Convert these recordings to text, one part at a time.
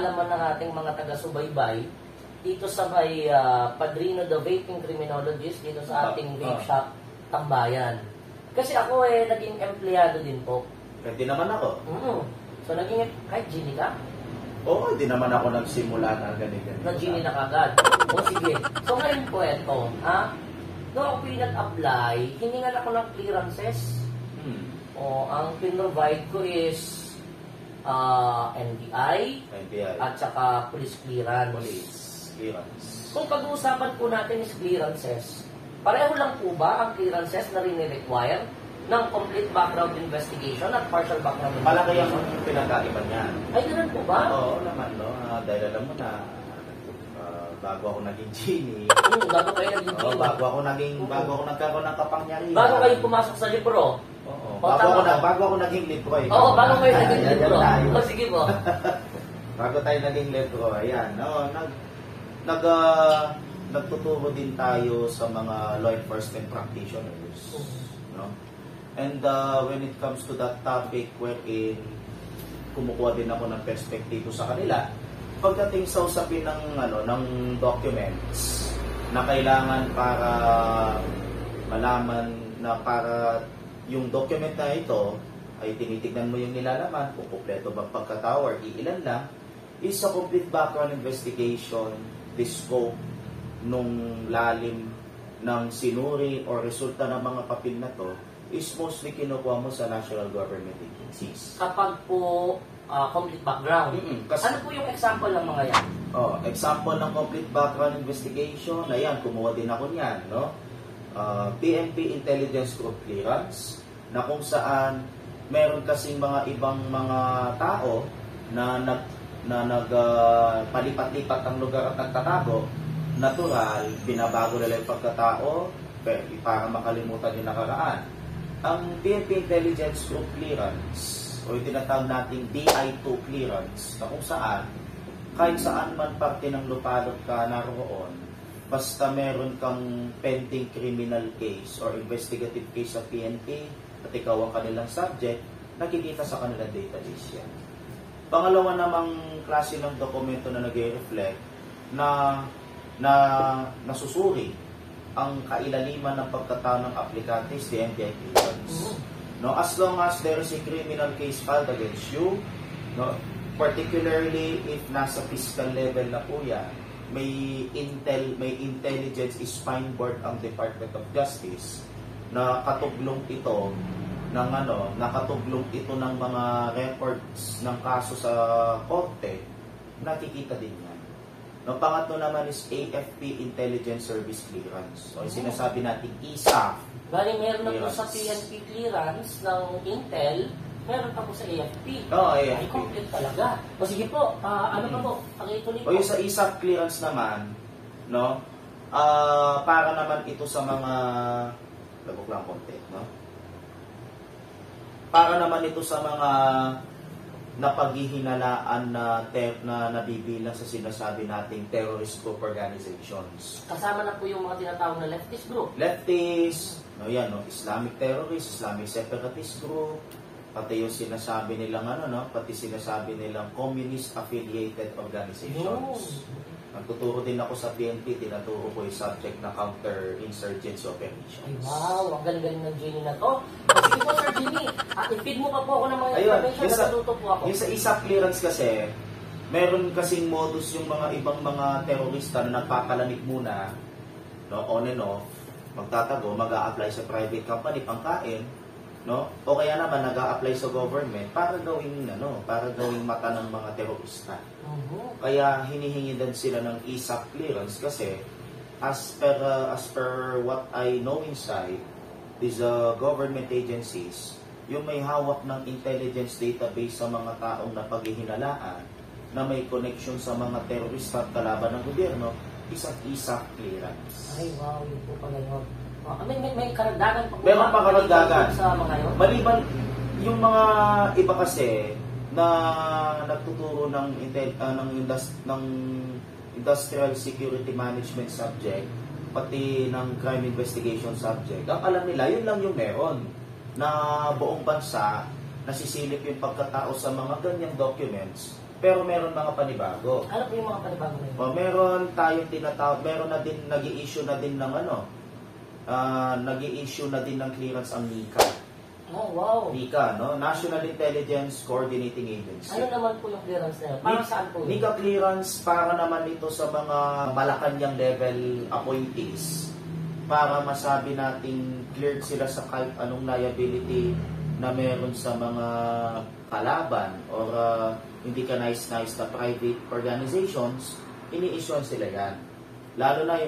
kaalaman ng ating mga taga-subaybay dito sa may Padrino the Vaping Criminologist dito sa ating vape shop Tambayan. Kasi ako naging empleyado din po. Hindi naman ako. So naging, kahit Gini ka? Oo, hindi naman ako nagsimula na ganito. Na Gini na kagad. O sige. So ngayon po noong ako pinag-apply, hiningan ako ng clearances. Ang pin-provide ko is NBI at saka police clearance. Kung pag-uusapan po natin is clearances, pareho lang po ba ang clearances na rin-require ng complete background investigation at partial background Malaki investigation? ang pinagkaiba niyan. Ay, ganun po ba? Oo naman, no? Dahil alam mo na, bago ako naging genie. Bago kayo naging genie. Bago ako nagkaroon ng kapangyarihan. Bago kayo pumasok sa libro. Oo. Bago ako naging libro. Oo, bago kayo naging libro. O, sige po. Bago tayo naging libro, ayan. Nagtuturo din tayo sa mga law enforcement practitioners. No? And when it comes to that topic wherein kumukuha din ako ng perspektibo sa kanila, pagdating sa usapin ng documents na kailangan para malaman na para yung document na ito ay tinitignan mo yung nilalaman kung kumpleto ba pagkatao or iilan lang, is a complete background investigation, the scope nung lalim ng sinuri o resulta ng mga papel na to is mostly kinukuha mo sa national government agencies. Kapag po complete background. Ano po yung example ng mga yan? Example ng complete background investigation, ayan, kumuha din ako niyan, no? PNP Intelligence Group Clearance, na kung saan meron kasing mga ibang mga tao na palipat-lipat ang lugar at nagtatago. Natural, binabago nila yung pagkatao para makalimutan yung nakaraan. Ang PNP Intelligence Group Clearance o yung tinatawag nating DI2 clearance, na kung saan kahit saan man parte ng lupalot ka naroon, basta meron kang pending criminal case or investigative case sa PNP at ikaw ang kanilang subject, nakikita sa kanilang database yan. Pangalawa namang klase ng dokumento na nag-reflect na nasusuri ang kailaliman ng pagkatao ng aplikante is the NBI clearance. No, as long as there is a criminal case filed against you, no, particularly if nasa fiscal level na po yan, may intelligence spine board ang Department of Justice na nakatuglong ito ng mga records ng kaso sa korte, nakikita din yan. No, pangatlo naman is AFP Intelligence Service Clearance. So, sinasabi natin ISAF. Bali, meron na po sa PNP clearance ng Intel, meron pa po sa AFP. AFP. Ay, complete talaga. O sige po, ano pa po? Pakituloy po. O yung sa ISAF clearance naman, no, para naman ito sa mga, labok lang konti, no? Para naman ito sa mga napaghihinalaan na nabibilang sa sinasabi nating terrorist group organizations. Kasama na po yung mga tinatawag na leftist group. Leftist, no, yan, no, Islamic terrorist, Islamic separatist group, pati yung sinasabi nilang pati sinasabi nilang communist affiliated organizations. Nagtuturo din ako sa PNP, tinaturo ko yung subject na counter-insurgency operations. Ay, wow, ang galing-galing ng Genie na to. Sige po, Sir Genie, i-feed mo pa po ako ng mga information na natuto po ako. Yung sa ISAF clearance kasi, meron kasing modus yung mga ibang mga terorista na nagpapalanik muna, no, on and off, magtatago, mag-a-apply sa private company, pangkain, no? O kaya naman nag-a-apply sa government para gawing mata ng mga terorista. Kaya hinihingi din sila ng ISAF clearance kasi as per what I know inside these government agencies, yung may hawak ng intelligence database sa mga taong napaghihinalaan na may connection sa mga terorista at kalaban ng gobyerno, isang ISAF clearance. Ay, wow, yun po pala yun. May karagdagan pa po. Meron pa karagdagan. Sa mga yun? Maliban, yung mga iba kasi na nagtuturo ng industrial security management subject, pati ng crime investigation subject, ang alam nila, yun lang yung meron na buong bansa nasisilip yung pagkatao sa mga ganyang documents Pero meron mga panibago. Ano po yung mga panibago na yun? O, meron tayong meron na din, nag-i-issue na din ng nag-i-issue na din ng clearance ang NICA. Oh, wow. NICA, no? National Intelligence Coordinating Agency. Ano naman po yung clearance na yun? Para saan po yun? NICA clearance para naman ito sa mga Malacanang level appointees para masabi nating cleared sila sa kahit anong liability na meron sa mga kalaban or hindi ka nice na private organizations, ini-issuean sila yan. Lalo na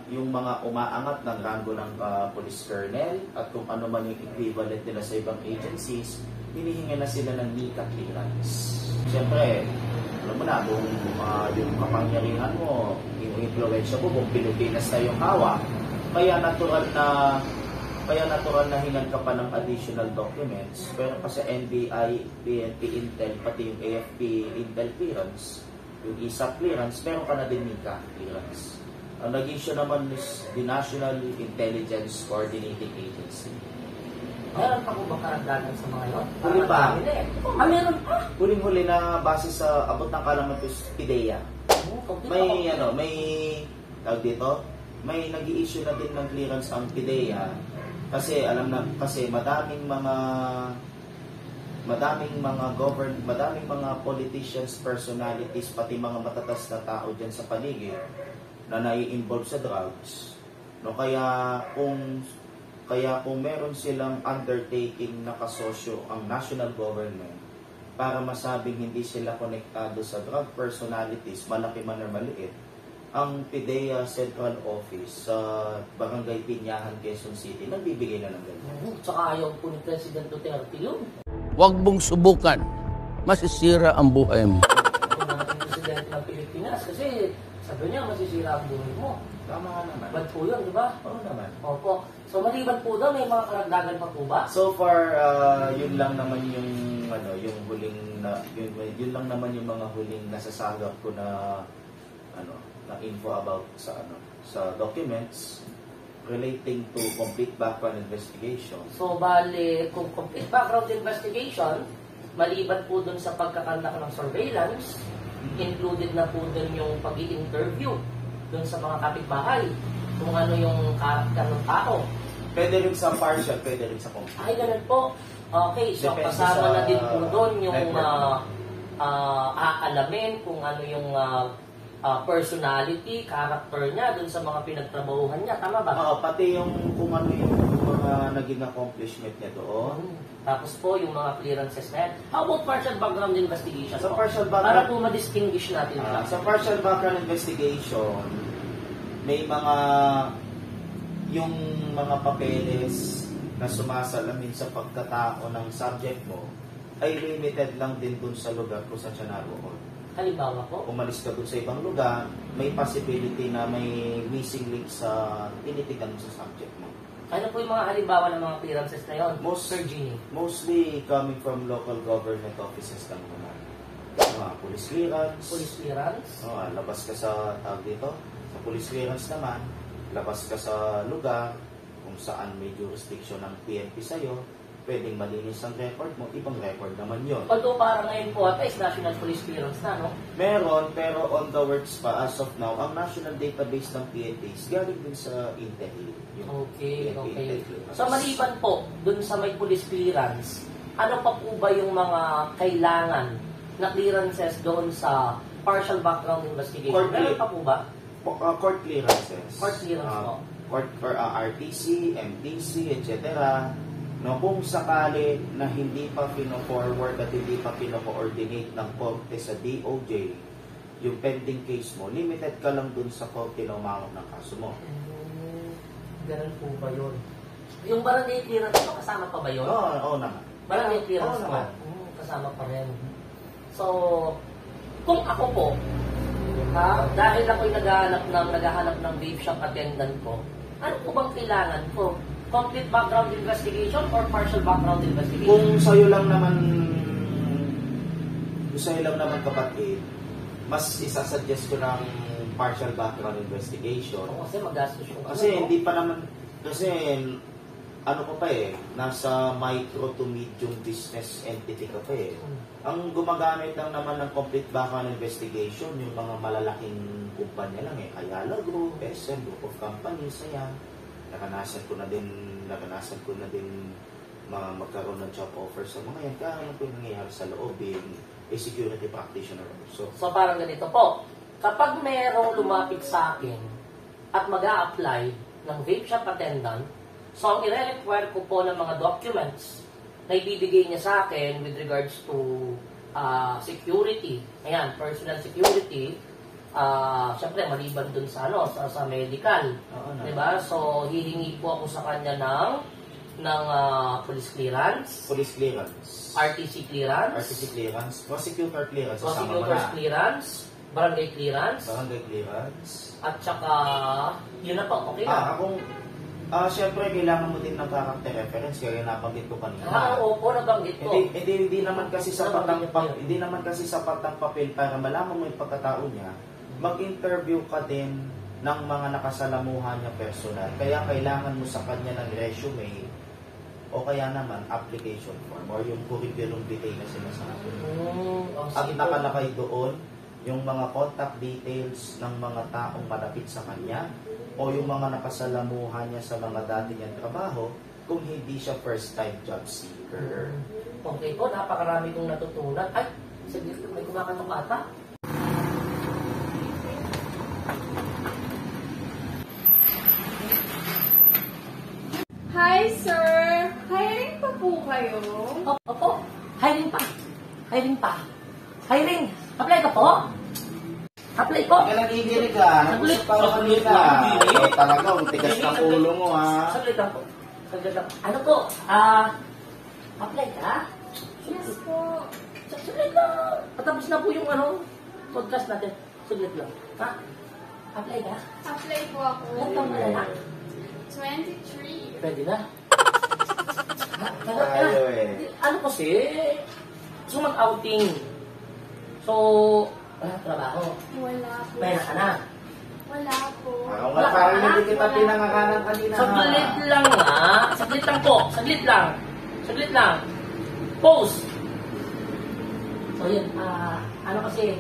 yung mga umaangat ng rango ng police colonel at kung ano man yung equivalent nila sa ibang agencies, hinihingi na sila ng NICA clearance. Siyempre, alam mo na, kung yung kapangyarihan mo, yung influensya mo, kung Pilipinas na yung hawak, kaya natural na hingan ka pa ng additional documents, pero pa sa NBI, PNP Intel, pati yung AFP Intel clearance, yung ISAP clearance, meron ka na din NICA clearance. Ang nag-issue naman is the National Intelligence Coordinating Agency. Meron pa po ba karagdagan sa mga yun? Huli pa. Meron pa. Huling-huli na base sa abot ng kalaman ko is PIDEA. May tawag dito, may nag-i-issue na din ng clearance ang PIDEA kasi madaming mga politicians, personalities, pati mga matatas na tao dyan sa paligid na nai-involve sa drugs. No, kaya kung meron silang undertaking na kasosyo ang national government para masabing hindi sila konektado sa drug personalities, malaki man or maliit, ang PIDEA Central Office sa Barangay Pinyahan, Quezon City, nagbibigay na ng ganyan. Tsaka ayaw po ni President Duterte yun. Huwag mong subukan. Masisira ang buhay mo. Ako naman yung Presidente ng Pilipinas kasi sabi niya masisira ang buhay mo. Tama nga naman. Bad po yun, di ba? Oo naman. Opo. So maliban po doon, may mga karagdagan pa po ba? So far, yun lang naman yung yun lang naman yung mga huling nasasagap ko na na info about sa documents relating to complete background investigation. So, bali, kung complete background investigation, maliban po dun sa pagkakandak ng surveillance, included na po dun yung pag-i-interview dun sa mga kapitbahay, kung ano yung karakter ng tao. Pwede rin sa partial, pwede rin sa complete. Ay, ganun po. Okay, so Depende kasama sa na din po dun yung network. aalamin kung ano yung personality, character niya dun sa mga pinagtrabahuhan niya. Tama ba? Oo, pati yung kung ano yung mga naging accomplishment niya doon. Tapos po, yung mga clearances na yan. How about partial background investigation? Sa po? partial Para background, po ma-distinguish natin ito. sa partial background investigation, may yung mga papeles na sumasalamin sa pagkatao ng subject mo ay limited lang din dun sa lugar kung saan siya naroon. Halimbawa po? Umalis ka dun sa ibang lugar, may possibility na may missing link sa tinitigan mo sa subject mo. Ano po yung mga halimbawa ng mga clearances na yun? Sir Gini. Mostly coming from local government offices lang naman. Police clearance. Police clearance? Labas ka sa tawag dito. Sa police clearance naman, labas ka sa lugar kung saan may jurisdiction ng PNP sa'yo, pwedeng malinis ang record mo, ibang record naman yon. Although parang ngayon po ata is national police clearance na, no? Meron, pero on the works pa as of now, ang national database ng PNP is galing din sa Intel. Okay. Intel clearance. So maliban po, dun sa may police clearance, ano pa po ba yung mga kailangan na clearances doon sa partial background investigation? Meron pa po ba? Court clearances. Court clearance po. Court for RTC, MTC, etc. No, kung sakali na hindi pa pino-forward at hindi pa pino-coordinate ng korte sa DOJ, yung pending case mo, limited ka lang dun sa korte na umawak ng kaso mo. Ganun po ba yun? Yung barangay clearance po, kasama pa ba yun? Oo naman. Barangay clearance Oo po, naman. kasama pa rin. So, kung ako po, dahil ako'y naghahanap ng vape shop attendant ko, ano po bang kailangan ko? Complete background investigation or partial background investigation? Kung sa'yo lang naman kapatid, mas isasuggest ko ng partial background investigation. Kasi magastos yung Kasi hindi pa naman, kasi ano ka pa eh, nasa micro to medium business entity ka pa eh. Ang gumagamit lang naman ng complete background investigation, yung mga malalaking kumpanya lang eh, Ayala Group, SM, Group of Companies, ayan. Naranasan ko na din magkaroon ng job offer sa mga yan. Kaya ano po yung nangyayari sa loob, being a security practitioner. So parang ganito po. Kapag merong lumapit sa akin at mag-a-apply ng vape shop attendant, so ang i-require ko po ng mga documents na ibibigay niya sa akin with regards to security. Ayan, personal security. Siyempre, maliban dun sa, sa medical. Diba? So, hihingi po ako sa kanya ng police clearance, RTC clearance, prosecutor clearance, barangay clearance, at saka, yun na po, okay na. Siyempre, kailangan mo din ng character reference, kaya nabanggit ko kanina. Oo, nabanggit ko. Hindi naman kasi sapat ang papel para malaman mo yung pagkatao niya. Mag-interview ka din ng mga nakasalamuhan niya personal. Kaya kailangan mo sa kanya ng resume o kaya naman application form or yung curriculum vitae na sinasabi. At nakalakay doon yung mga contact details ng mga taong malapit sa kanya o yung mga nakasalamuhan niya sa mga dati niyang trabaho kung hindi siya first-time job seeker. Okay po, napakarami kong natutunan. Ay, sige, may kumakatok ata. Hi, sir! Hiring pa po kayo? Opo, hiring pa. Hiring, apply ka po? Apply po. Kaya nag-igilig ka, nag-usap pa ako kanina. Talagang tigas na ulo mo ha. Saglit lang po. Ano po, apply ka? Yes po. Saglit lang. Patapos na po yung podcast natin. Saglit lang. Ha? Apply ka? Apply po ako. Ilan taon ka na? 23. Pwede na. Tayo eh. Ano kasi, gusto mag-outing. So, wala trabaho. Wala po. May ka na. Wala po. Parang hindi kita pinangakanan kanina. Saglit lang nga. Saglit lang po. Saglit lang. Pause. So yun, ano kasi,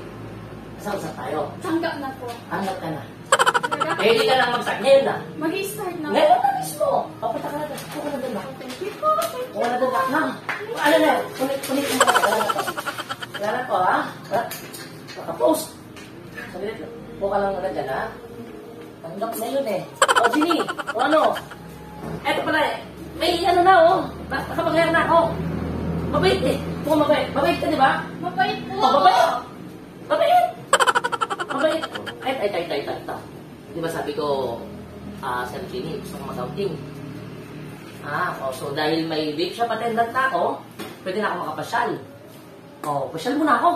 kasama tayo. Tanggap na po. Hangat ka na. Wala po. Pwede ka lang mag-start ngayon na. Mag-i-start na po. Ngayon na mismo. Papita ka na doon. Puka na doon na. Thank you po. Puka na doon na. Ano na? Kulit mo ka. Wala na po ha. Naka-post. Saglit lang. Puka lang na dyan ha. Tanggap na yun eh. O sini. O ano. Eto pala eh. May ano na oh. Nakapag-hire na ako. Mabait eh. Kung mabait. Mabait ka di ba? Mabait po. Oh, mabait. Mabait. Ay. Di ba sabi ko, Sir Ginny, gusto ko mag-outing. So dahil may vape shop attendant na ako, pwede na ako makapasyal. Pasyal muna ako.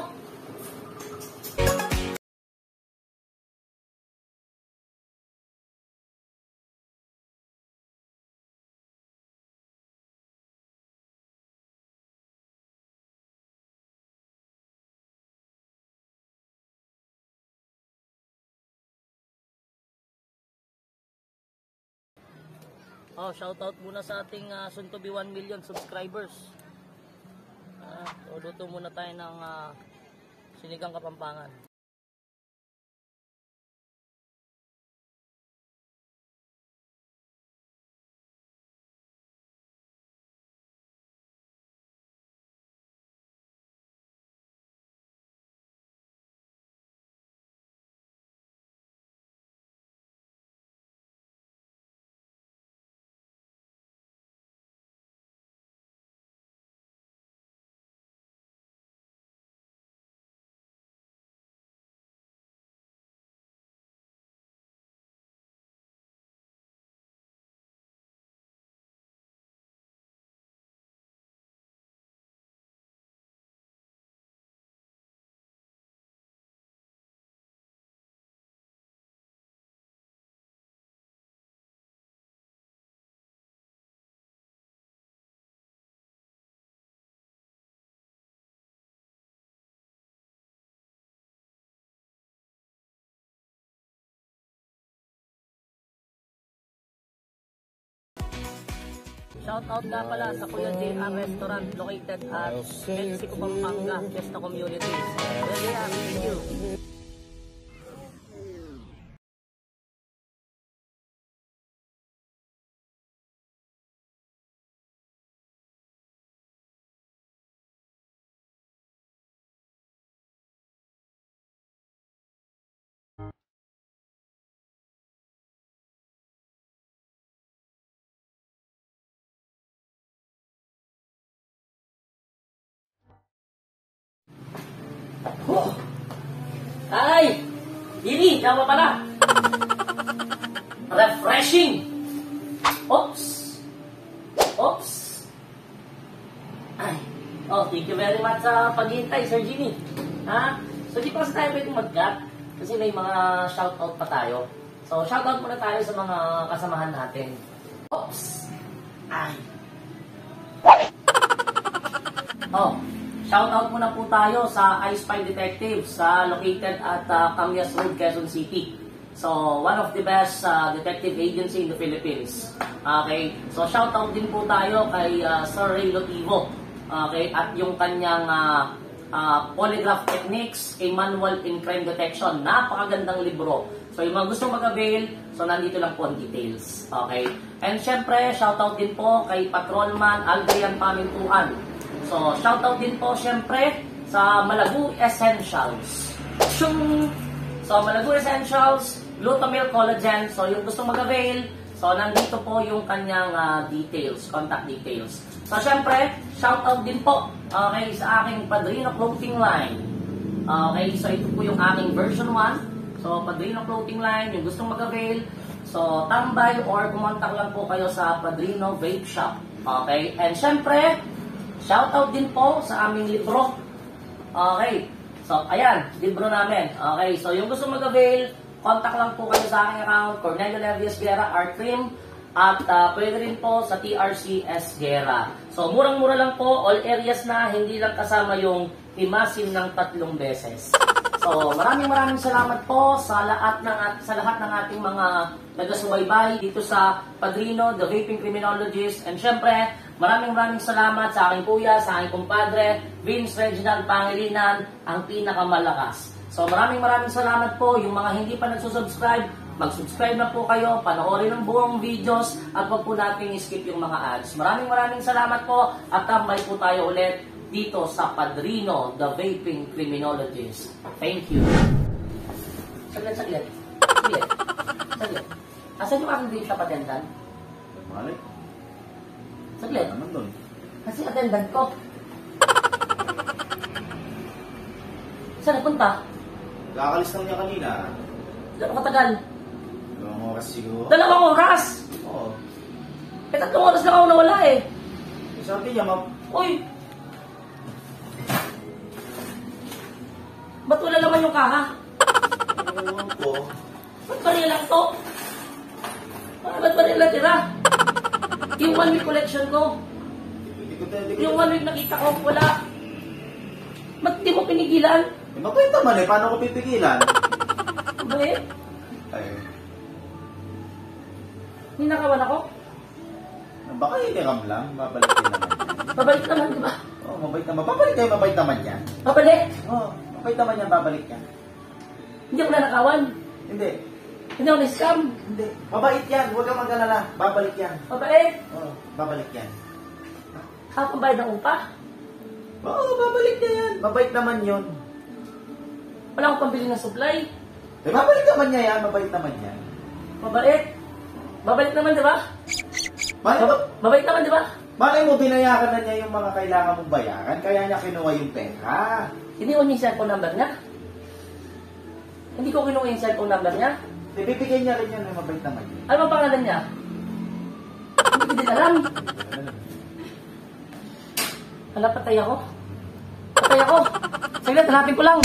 Shoutout muna sa ating soon to be 1 million subscribers. Luto muna tayo ng sinigang Kapampangan. Shout out nga pala sa Kuya JR Restaurant located at Mexico, Pampanga, Fiesta Communities. Kuya JR, thank you. Oh! Ay! Ini, tama pala. Refreshing. Oops. Oops. Ay. Oh, thank you very much sa paghihintay, Sir Jimmy. Ha? So, di pa kasi tayo pwedeng mag-cut kasi may mga shoutout pa tayo. So, shoutout muna tayo sa mga kasamahan natin. Oops. Ay. Oh, shoutout muna po tayo sa I Spy Detectives located at Camias Road, Quezon City. So, one of the best detective agency in the Philippines. Okay, so shoutout din po tayo kay Sir Ray Lotivo. Okay, at yung kanyang polygraph techniques, a manual in crime detection. Napakagandang libro. So, yung mga gusto mag-avail, so nandito lang po ang details. Okay, and syempre, shoutout din po kay Patrolman Aldrian Pamintuan. So, shoutout din po syempre sa Malagu Essentials. So, Malagu Essentials, Glutamil Collagen. So, yung gusto mag-avail, so nandito po yung kanyang details, contact details. So, syempre, shoutout din po sa aking Padrino Clothing Line. Okay, so ito po yung aking version 1. So, Padrino Clothing Line, yung gustong mag-avail. So, tambay or kumontak lang po kayo sa Padrino Vape Shop. Okay, and syempre, shoutout din po sa aming libro. Okay. So, ayan, libro namin. Okay. So, yung gusto mag-avail, contact lang po kayo sa aking account, Cornelio Levias Guerra, Art Trim, at pwede rin po sa TRCS Guerra. So, murang-mura lang po, all areas na, hindi lang kasama yung imasin ng 3 beses. So, maraming salamat po sa lahat ng ating mga nagasubaybay dito sa Padrino, The Vaping Criminologist. And syempre, maraming salamat sa aking kuya, sa aking kumpadre, Vince Reginald Pangilinan, ang pinakamalakas. So, maraming salamat po. Yung mga hindi pa nagsusubscribe, mag-subscribe na po kayo, panoorin ang buong videos, at wag po natin skip yung mga ads. Maraming salamat po, at tambay po tayo ulit dito sa Padrino, The Vaping Criminologist. Thank you. Saglit. Asan yung aking vape shop attendant? Malik? Saglit. Ano doon? Kasi attendant ko. Saan nagpunta? Kakalis lang niya kanina. Gano'ng katagal? 2 oras siguro. 2 oras! Oo. 3 oras na ako nawala eh. Sabi niya, Uy! Ba't wala naman yung kaha? ewan ko. Ba't ba nila lang to? Ba't ba nila tira? Yung 1 week collection ko. Yung 1 week nakita ko, wala. Ba't di mo pinigilan? Mabait naman eh, paano ko pipigilan? Ba eh? Ay, Ninakawan ako? baka hiniram lang, babalik din naman. Babalik naman, di ba? Oo, mabait naman. Babalik kayo, mabait naman yan. Babalik? Oo, mabait naman yan, babalik yan. Hindi ako nanakawan. Hindi, Hindi ako na-scam. hindi. Mabait yan, huwag kang mag-alala. Babalik yan. Babalik? Oo, babalik yan. Kapag bayad ng upa? Oo, babalik niya yan. Mabait naman yun. Wala akong pambili ng supply. Eh, babalik naman niya yan, mabait naman yan. Mabait. Babalik naman, di ba? Mabait naman, di ba? Malay mo, binayaran na niya yung mga kailangan mong bayaran, kaya niya kinuha yung pera. Iniwan niya yung cellphone number niya? Hindi ko kinuha yung cellphone number niya? Ibibigay niya rin yan, mabait naman yun. Ano bang pangalan niya? Hindi ko din alam. Hala, patay ako. Saglit, hanapin ko lang.